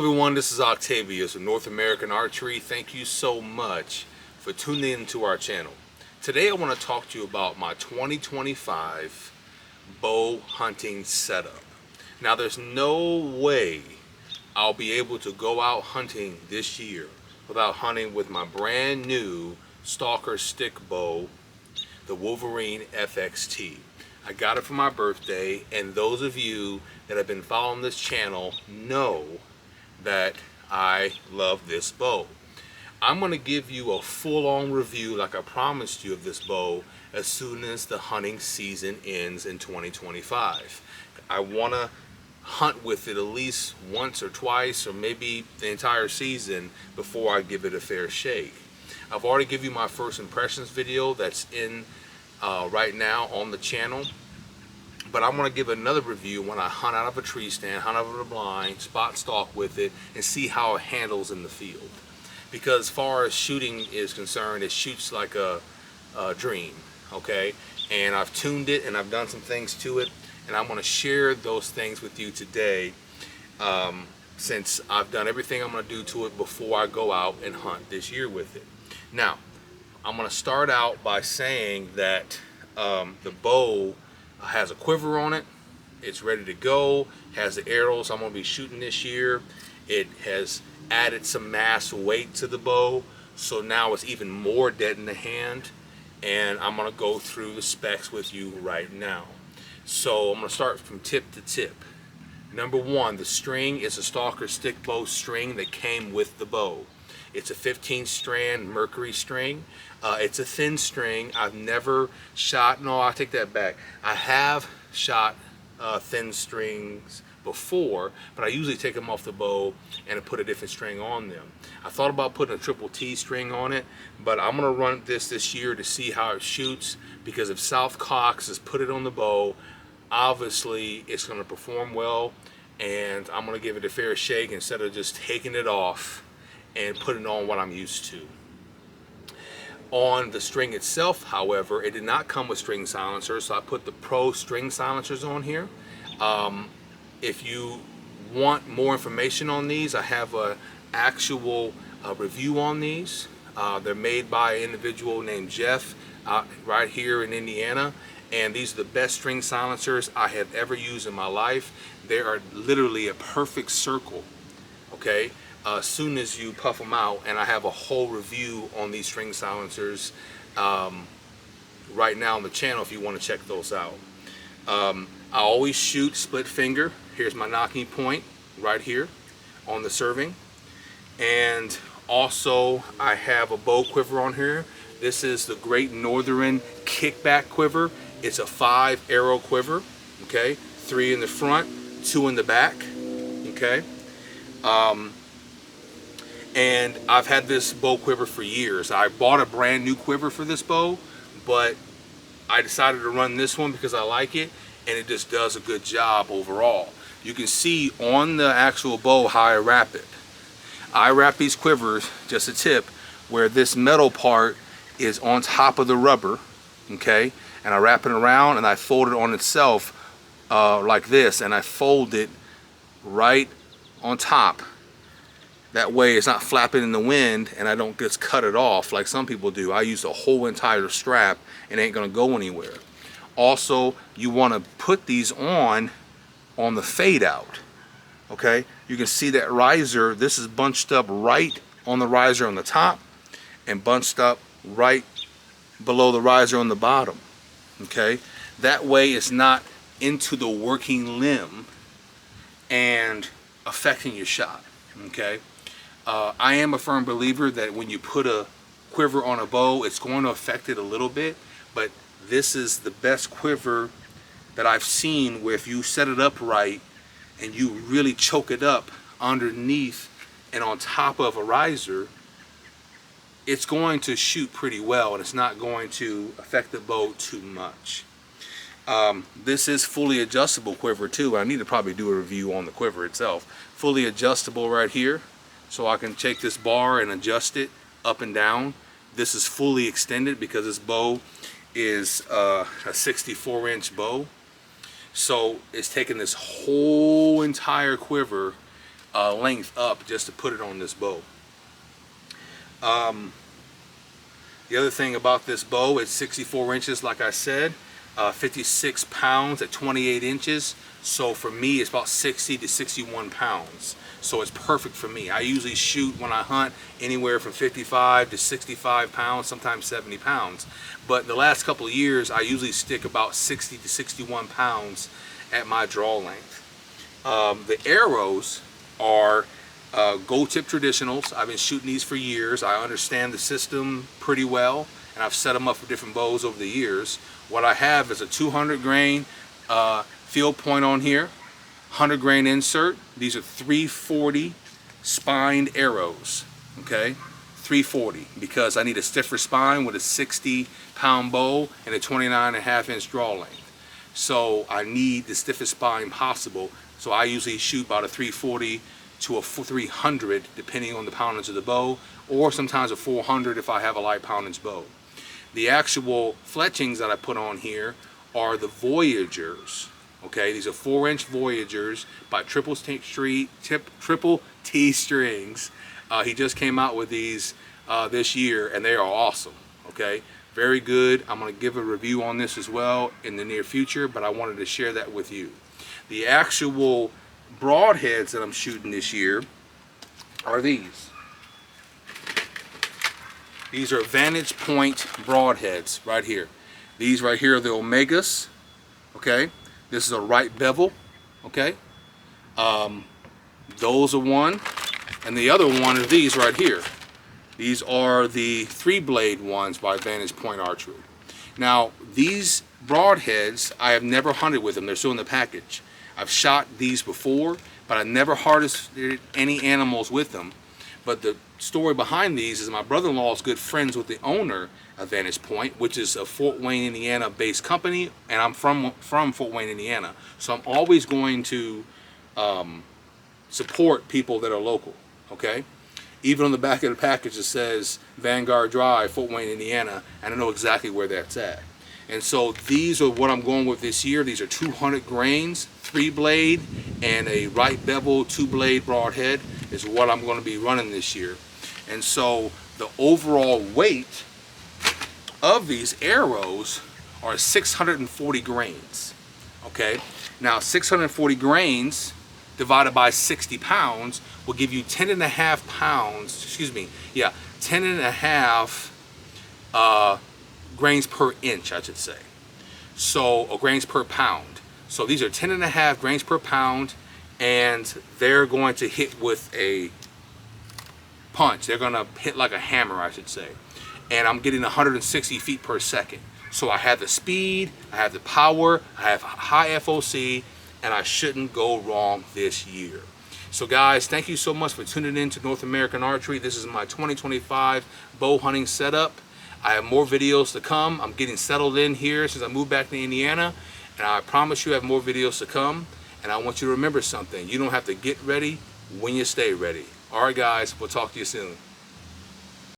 Everyone, this is Octavius of North American Archery. Thank you so much for tuning in to our channel. Today I want to talk to you about my 2025 bow hunting setup. Now there's no way I'll be able to go out hunting this year without hunting with my brand new Stalker stick bow, the Wolverine FXT. I got it for my birthday, and those of you that have been following this channel know that I love this bow. I'm going to give you a full-on review like I promised you of this bow as soon as the hunting season ends in 2025. I want to hunt with it at least once or twice or maybe the entire season before I give it a fair shake. I've already given you my first impressions video that's in right now on the channel. But I'm going to give another review when I hunt out of a tree stand, hunt out of a blind, spot stalk with it, and see how it handles in the field. Because as far as shooting is concerned, it shoots like a dream, okay? And I've tuned it and I've done some things to it, and I'm going to share those things with you today since I've done everything I'm going to do to it before I go out and hunt this year with it. Now, I'm going to start out by saying that the bow has a quiver on it. It's ready to go, has the arrows I'm going to be shooting this year. It has added some mass weight to the bow, so now it's even more dead in the hand, and I'm going to go through the specs with you right now. So I'm going to start from tip to tip. Number one, the string is a Stalker stick bow string that came with the bow. It's a 15 strand mercury string. It's a thin string. I've never shot, no, I take that back. I have shot thin strings before, but I usually take them off the bow and put a different string on them. I thought about putting a triple T string on it, but I'm gonna run this year to see how it shoots, because if South Cox has put it on the bow, obviously it's gonna perform well, and I'm gonna give it a fair shake instead of just taking it off and putting on what I'm used to. On the string itself, however, it did not come with string silencers, so I put the Pro string silencers on here. If you want more information on these, I have an actual review on these. They're made by an individual named Jeff right here in Indiana, and these are the best string silencers I have ever used in my life. They are literally a perfect circle, okay? As soon as you puff them out, and I have a whole review on these string silencers right now on the channel if you want to check those out. I always shoot split finger. Here's my nocking point right here on the serving, and also I have a bow quiver on here. This is the Great Northern Kickback quiver. It's a 5 arrow quiver, okay? 3 in the front, 2 in the back, okay? And I've had this bow quiver for years. I bought a brand new quiver for this bow, but I decided to run this one because I like it, and it just does a good job overall. You can see on the actual bow how I wrap it. I wrap these quivers, just a tip, where this metal part is on top of the rubber, okay? And I wrap it around and I fold it on itself like this, and I fold it right on top. That way it's not flapping in the wind and I don't just cut it off like some people do. I use the whole entire strap and it ain't gonna go anywhere. Also, you wanna put these on the fade out, okay? You can see that riser, this is bunched up right on the riser on the top and bunched up right below the riser on the bottom, okay? That way it's not into the working limb and affecting your shot, okay? I am a firm believer that when you put a quiver on a bow, it's going to affect it a little bit, but this is the best quiver that I've seen where if you set it up right and you really choke it up underneath and on top of a riser, it's going to shoot pretty well and it's not going to affect the bow too much. This is fully adjustable quiver too. I need to probably do a review on the quiver itself. Fully adjustable right here. So I can take this bar and adjust it up and down. This is fully extended because this bow is a 64-inch bow. So it's taking this whole entire quiver length up just to put it on this bow. The other thing about this bow, it's 64 inches like I said, 56 pounds at 28 inches. So for me it's about 60 to 61 pounds. So it's perfect for me. I usually shoot when I hunt anywhere from 55 to 65 pounds, sometimes 70 pounds. But the last couple of years I usually stick about 60 to 61 pounds at my draw length. The arrows are gold tip traditionals. I've been shooting these for years. I understand the system pretty well, and I've set them up for different bows over the years. What I have is a 200 grain field point on here, 100 grain insert. These are 340 spined arrows, okay? 340, because I need a stiffer spine with a 60-pound bow and a 29.5-inch draw length. So I need the stiffest spine possible. So I usually shoot about a 340 to a 300 depending on the poundage of the bow, or sometimes a 400 if I have a light poundage bow. The actual fletchings that I put on here are the Voyagers. Okay, these are 4-inch Voyagers by Triple T Strings. He just came out with these this year, and they are awesome. Okay, very good. I'm going to give a review on this as well in the near future, but I wanted to share that with you. The actual broadheads that I'm shooting this year are these. These are Vantage Point broadheads right here. These right here are the Omegas. Okay, this is a right bevel. Okay, those are one, and the other one are these right here. These are the 3-blade ones by Vantage Point Archery. Now these broadheads, I have never hunted with them. They're still in the package. I've shot these before, but I never harvested any animals with them. But the story behind these is my brother-in-law is good friends with the owner of Vantage Point, which is a Fort Wayne, Indiana based company, and I'm from Fort Wayne, Indiana. So I'm always going to support people that are local, okay? Even on the back of the package it says Vanguard Drive, Fort Wayne, Indiana, and I know exactly where that's at. And so these are what I'm going with this year. These are 200 grains, 3-blade, and a right bevel 2-blade broadhead is what I'm going to be running this year. And so the overall weight of these arrows are 640 grains. Okay, now 640 grains divided by 60 pounds will give you 10.5 pounds, excuse me, yeah, 10.5 grains per inch, I should say. So, or grains per pound. So these are 10.5 grains per pound, and they're going to hit with a punch. They're going to hit like a hammer, I should say. And I'm getting 160 feet per second. So I have the speed, I have the power, I have high FOC, and I shouldn't go wrong this year. So guys, thank you so much for tuning in to North American Archery. This is my 2025 bow hunting setup. I have more videos to come. I'm getting settled in here since I moved back to Indiana, and I promise you I have more videos to come. And I want you to remember something. You don't have to get ready when you stay ready. All right, guys, we'll talk to you soon.